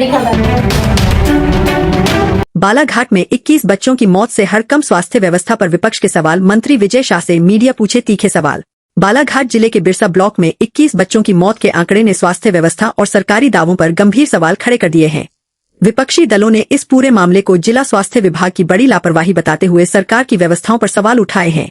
बड़ी खबर। बालाघाट में 21 बच्चों की मौत से हड़कंप स्वास्थ्य व्यवस्था पर विपक्ष के सवाल। मंत्री विजय शाह से मीडिया पूछे तीखे सवाल। बालाघाट जिले के बिरसा ब्लॉक में 21 बच्चों की मौत के आंकड़े ने स्वास्थ्य व्यवस्था और सरकारी दावों पर गंभीर सवाल खड़े कर दिए हैं। विपक्षी दलों ने इस पूरे मामले को जिला स्वास्थ्य विभाग की बड़ी लापरवाही बताते हुए सरकार की व्यवस्थाओं पर सवाल उठाए हैं।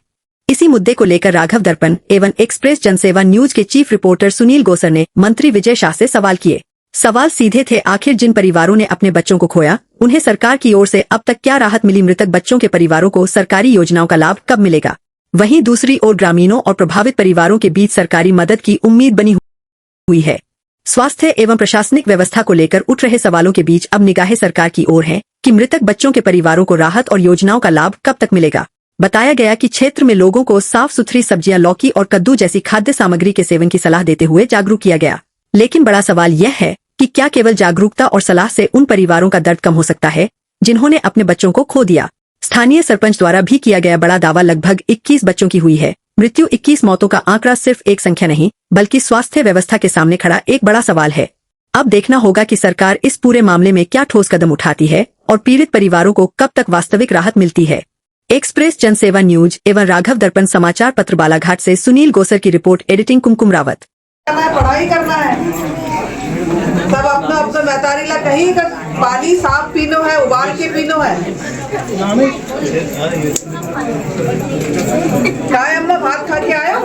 इसी मुद्दे को लेकर राघव दर्पण एवं एक्सप्रेस जनसेवा न्यूज के चीफ रिपोर्टर सुनील गोसर ने मंत्री विजय शाह से सवाल किए। सवाल सीधे थे, आखिर जिन परिवारों ने अपने बच्चों को खोया उन्हें सरकार की ओर से अब तक क्या राहत मिली? मृतक बच्चों के परिवारों को सरकारी योजनाओं का लाभ कब मिलेगा? वहीं दूसरी ओर ग्रामीणों और प्रभावित परिवारों के बीच सरकारी मदद की उम्मीद बनी हुई है। स्वास्थ्य एवं प्रशासनिक व्यवस्था को लेकर उठ रहे सवालों के बीच अब निगाहें सरकार की ओर है कि मृतक बच्चों के परिवारों को राहत और योजनाओं का लाभ कब तक मिलेगा। बताया गया कि क्षेत्र में लोगों को साफ सुथरी सब्जियां, लौकी और कद्दू जैसी खाद्य सामग्री के सेवन की सलाह देते हुए जागरूक किया गया। लेकिन बड़ा सवाल यह है कि क्या केवल जागरूकता और सलाह से उन परिवारों का दर्द कम हो सकता है जिन्होंने अपने बच्चों को खो दिया? स्थानीय सरपंच द्वारा भी किया गया बड़ा दावा। लगभग 21 बच्चों की हुई है मृत्यु। 21 मौतों का आंकड़ा सिर्फ एक संख्या नहीं बल्कि स्वास्थ्य व्यवस्था के सामने खड़ा एक बड़ा सवाल है। अब देखना होगा कि सरकार इस पूरे मामले में क्या ठोस कदम उठाती है और पीड़ित परिवारों को कब तक वास्तविक राहत मिलती है। एक्सप्रेस जनसेवा न्यूज एवं राघव दर्पण समाचार पत्र बालाघाट से सुनील गोसर की रिपोर्ट। एडिटिंग कुमकुम रावत। पढ़ाई करना है, सब अपना अपना मैतारी ला कहीं का पानी साफ पीनो है, उबाल के पीनो है। काय अम्मा भात खा के आयो?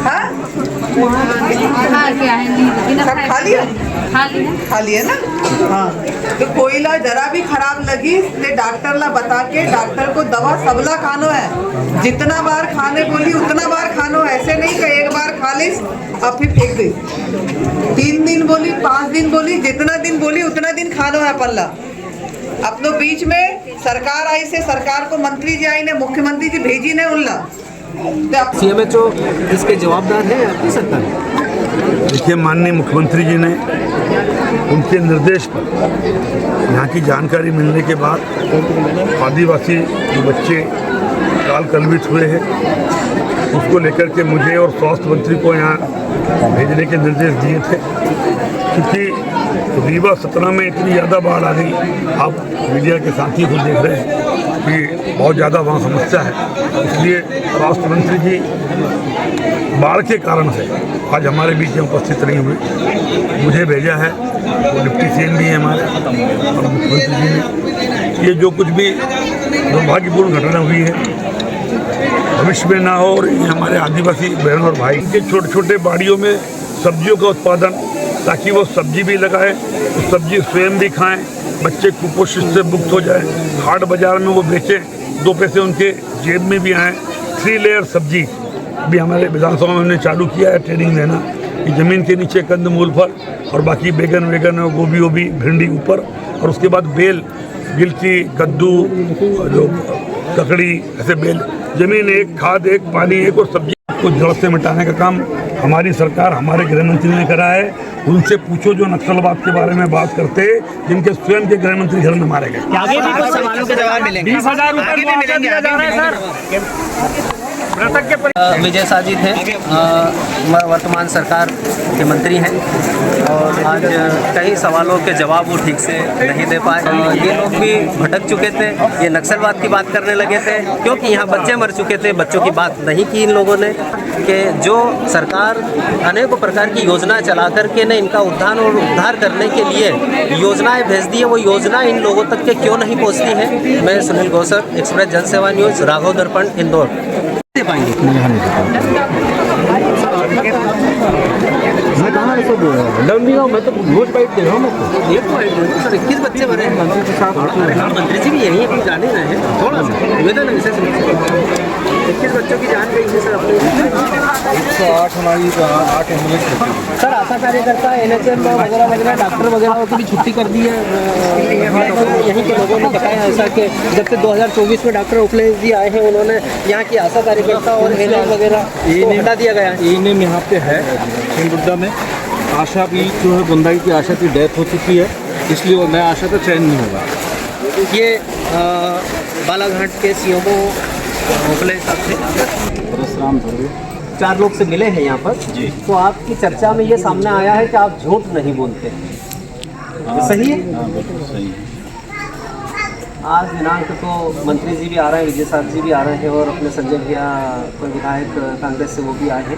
हाँ? सब खा लिया? खा लिया ना? हाँ। तो कोयला जरा भी खराब लगी तो डॉक्टर ला बता के डॉक्टर को दवा सबला खानो है। जितना बार खाने बोली उतना बार खानो है। ऐसे नहीं कि एक बार खा ली अब फिर फेंक दी। 3 दिन बोली, 5 दिन बोली, जितना दिन बोली उतना दिन खानो है पल्ला। अपनों बीच में सरकार आई से सरकार को मंत्री जी आई ने, मुख्यमंत्री जी भेजी ने उल्ला सीएमएचओ इसके जवाबदार है आपकी सरकार? देखिए, माननीय मुख्यमंत्री जी ने उनके निर्देश पर यहाँ की जानकारी मिलने के बाद आदिवासी जो बच्चे काल कलवित हुए हैं उसको लेकर के मुझे और स्वास्थ्य मंत्री को यहाँ भेजने के निर्देश दिए थे। क्योंकि रीवा सतना में इतनी ज़्यादा बाढ़ आ गई, आप मीडिया के साथी को देख रहे हैं कि बहुत ज़्यादा वहाँ समस्या है। इसलिए स्वास्थ्य मंत्री जी बाढ़ के कारण से आज हमारे बीच में उपस्थित नहीं हुए। मुझे भेजा है, वो डिप्टी सीएम भी है हमारे और मुख्यमंत्री जी ने। ये जो कुछ भी दुर्भाग्यपूर्ण घटना हुई है भविष्य में ना हो, और ये हमारे आदिवासी बहन और भाई के छोटे छोटे बाड़ियों में सब्जियों का उत्पादन, ताकि वो सब्जी भी लगाएं, तो सब्जी स्वयं भी खाएं, बच्चे कुपोषित से मुक्त हो जाएं, हाट बाजार में वो बेचें, 2 पैसे उनके जेब में भी आएँ। 3 लेयर सब्जी भी हमारे विधानसभा में हमने चालू किया है ट्रेनिंग देना कि ज़मीन के नीचे कंदमूल फल और बाकी बैगन वेगन गोभी वोभी भिंडी ऊपर, और उसके बाद बेल, गिलकी, कद्दू, जो ककड़ी, ऐसे बेल, जमीन एक, खाद एक, पानी एक और सब्जी को जड़ से मिटाने का काम हमारी सरकार, हमारे गृह मंत्री ने करा है। उनसे पूछो जो नक्सलवाद के बारे में बात करते, जिनके स्वयं के गृह मंत्री घर में मारे गए। आगे भी कुछ सवालों के जवाब मिलेंगे। 20,000 रुपए मुआवजा दिया जा रहा है सर। विजय शाह जी थे, वर्तमान सरकार के मंत्री हैं और आज कई सवालों के जवाब वो ठीक से नहीं दे पाए। ये लोग भी भटक चुके थे, ये नक्सलवाद की बात करने लगे थे क्योंकि यहाँ बच्चे मर चुके थे। बच्चों की बात नहीं की इन लोगों ने कि जो सरकार अनेकों प्रकार की योजनाएं चला करके ने इनका उद्धार करने के लिए योजनाएं भेज दी है, वो योजना इन लोगों तक के क्यों नहीं पहुँचती है। मैं सुनील गोसर, एक्सप्रेस जनसेवा न्यूज़, राघव दर्पण, इंदौर। दे पाएंगे मैं कहाँ ऐसा बोल रहा हूँ, लौंडी गाँव में तो रोज बाइट दे रहा हूँ मैं। एक बाइट दे रहा हूँ सर। 21 बच्चे मरे हैं मंत्री के साथ। मंत्री जी भी यही है, जाने रहे हैं, थोड़ा सा निवेदन है विशेष रूप से। 21 बच्चों की जान गई है सर अपने। 108 हमारी 8 एम्बुलेंस सर। आशा कार्यकर्ता, NHM वगैरह डॉक्टर वगैरह की भी छुट्टी कर दी है। यहीं के लोगों ने बताया ऐसा कि जब से 2024 में डॉक्टर उपलेश जी आए हैं उन्होंने यहाँ की आशा कार्यकर्ता और NHM वगैरह हटा दिया गया है। ANM यहाँ पे है सिंगुड्डा में। आशा भी जो है बंदाई की आशा की डेथ हो चुकी है, इसलिए वो नया आशा का चयन नहीं होगा। ये बालाघाट के CMO उपलेश साहब थे, 4 लोग से मिले हैं यहाँ पर जी। तो आपकी चर्चा में ये सामने आया है कि आप झूठ नहीं बोलते। सही है। हाँ बिल्कुल सही है। आज दिनांक तो मंत्री जी भी आ रहे हैं, विजय साहब जी भी आ रहे हैं और अपने संजय भैया कोई विधायक कांग्रेस से वो भी आए हैं।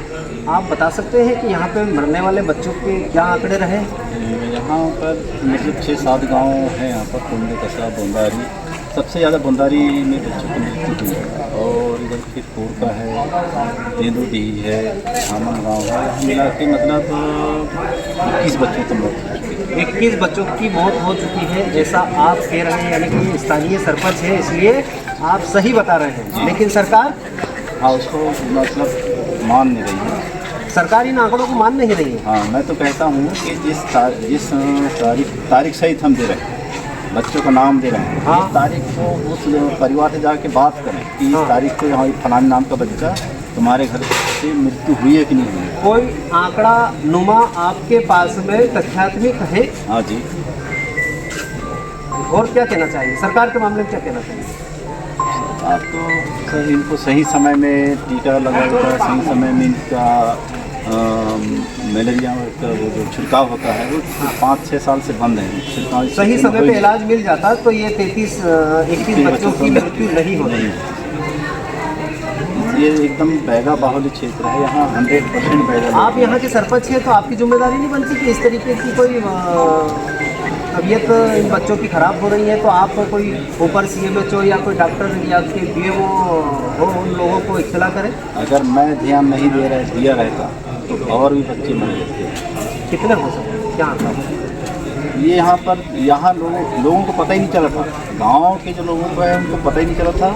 आप बता सकते हैं कि यहाँ पे मरने वाले बच्चों के क्या आंकड़े रहे? यहाँ पर मतलब 6-7 गांव हैं यहाँ पर, कुंड कसा बोंदारी, सबसे ज़्यादा बोंदारी में बच्चों की मृत्यु हुई है। और इधर फिर कोरका है, तेंदुडी है, आमन गाँव है, यहाँ मिला के मतलब 21 बच्चों की मौत हो चुकी है। 21 बच्चों की मौत हो चुकी है ऐसा आप कह रहे हैं, यानी कि स्थानीय सरपंच है इसलिए आप सही बता रहे हैं, लेकिन सरकार हाँ उसको मतलब मान नहीं रही है। सरकार इन आंकड़ों को मान नहीं रही है। हाँ मैं तो कहता हूँ कि जिस तारीख सहित हम दे रहे हैं, बच्चों का नाम दे रहे हैं, हाँ। इस तारीख को उस परिवार से जाके बात करें कि इस हाँ। तारीख को यहाँ फलाने नाम का बच्चा तुम्हारे घर से मृत्यु हुई है कि नहीं हुई है। कोई आंकड़ा नुमा आपके पास में तथ्यात्मक है? हाँ जी। और क्या कहना चाहिए सरकार के मामले में, क्या कहना चाहिए? आप तो सर इनको सही समय में टीका लगाया जाता है, सही समय में इनका मलेरिया का वो जो छिड़काव होता है वो 5-6 साल से बंद है। छिड़काव सही समय पे इलाज मिल जाता तो ये 21 बच्चों की मृत्यु नहीं हो रही। ये एकदम बैगा बाहुल्य क्षेत्र है, यहाँ 100% बैगा। आप यहाँ के सरपंच हैं तो आपकी जिम्मेदारी नहीं बनती कि इस तरीके की कोई तबीयत इन बच्चों की ख़राब हो रही है तो आप कोई ऊपर CMHO या कोई डॉक्टर या के BMO हो उन लोगों को इत्तला करें? अगर मैं ध्यान नहीं दिया रहता तो और भी बच्चे मर जाते। कितने हो सकते क्या आंकड़ा? ये यहाँ लोगों को पता ही नहीं चला था, गांव के जो लोगों को है उनको पता ही नहीं चला था।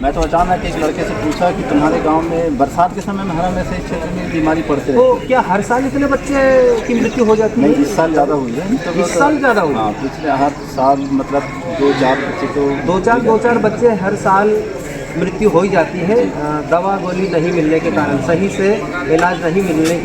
मैं तो अचानक एक लड़के से पूछा कि तुम्हारे गांव में बरसात के समय में हर हमेशा इस क्षेत्र में बीमारी पड़ते तो रहती है। क्या हर साल इतने बच्चे की मृत्यु हो जाती है? नहीं, इस साल ज़्यादा हुई है। इस साल ज़्यादा हुई? हाँ, पिछले हर साल मतलब 2-4 बच्चे तो 2-4 बच्चे हर साल मृत्यु हो ही जाती है, दवा गोली नहीं मिलने के कारण, सही से इलाज नहीं मिलने के